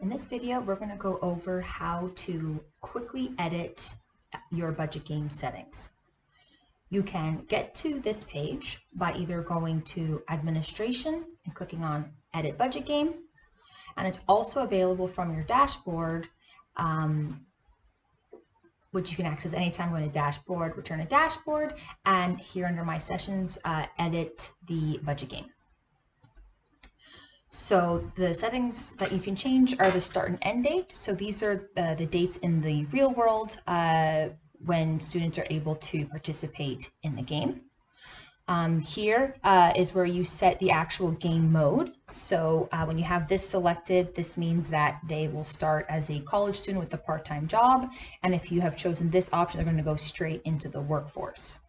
In this video, we're going to go over how to quickly edit your budget game settings. You can get to this page by either going to Administration and clicking on Edit Budget Game, and it's also available from your dashboard, which you can access anytime. Go to Dashboard, Return a Dashboard, and here under My Sessions, edit the budget game. So the settings that you can change are the start and end date. So these are the dates in the real world when students are able to participate in the game. Here is where you set the actual game mode. So when you have this selected, this means that they will start as a college student with a part-time job. And if you have chosen this option, they're going to go straight into the workforce.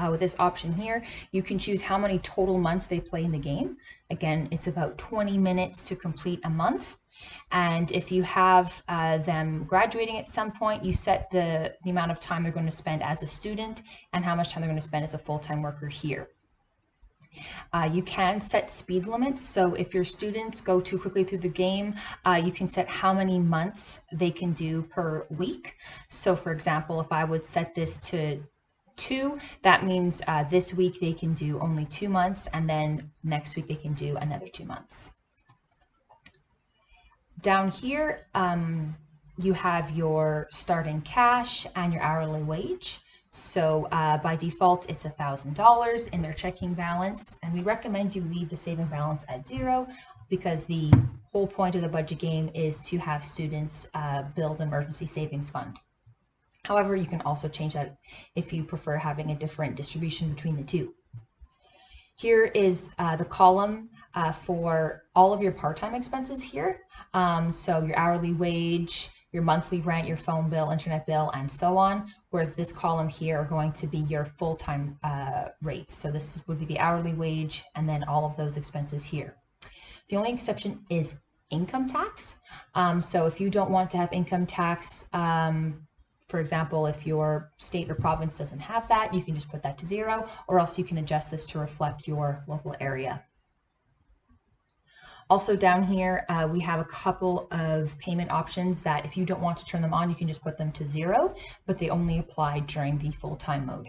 With this option here, you can choose how many total months they play in the game. Again, it's about 20 minutes to complete a month. And if you have them graduating at some point, you set the amount of time they're going to spend as a student and how much time they're going to spend as a full-time worker here. You can set speed limits. So if your students go too quickly through the game, you can set how many months they can do per week. So for example, if I would set this to 2, that means this week they can do only 2 months, and then next week they can do another 2 months. Down here, you have your starting cash and your hourly wage. So by default, it's $1,000 in their checking balance, and we recommend you leave the saving balance at 0 because the whole point of the budget game is to have students build an emergency savings fund. However, you can also change that if you prefer having a different distribution between the two. Here is the column for all of your part-time expenses here. So your hourly wage, your monthly rent, your phone bill, internet bill, and so on. Whereas this column here are going to be your full-time rates. So this would be the hourly wage and then all of those expenses here. The only exception is income tax. So if you don't want to have income tax, for example, if your state or province doesn't have that, you can just put that to 0, or else you can adjust this to reflect your local area. Also down here, we have a couple of payment options that if you don't want to turn them on, you can just put them to 0, but they only apply during the full-time mode.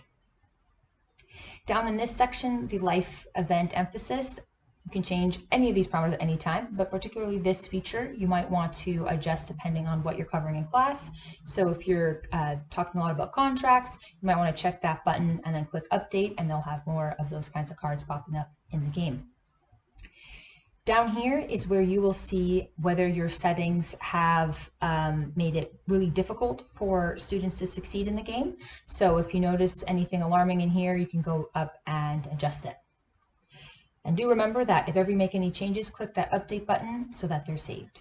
Down in this section, the life event emphasis, you can change any of these parameters at any time, but particularly this feature, you might want to adjust depending on what you're covering in class. So if you're talking a lot about contracts, you might want to check that button and then click update, and they'll have more of those kinds of cards popping up in the game. Down here is where you will see whether your settings have made it really difficult for students to succeed in the game. So if you notice anything alarming in here, you can go up and adjust it. And do remember that if ever you make any changes, click that update button so that they're saved.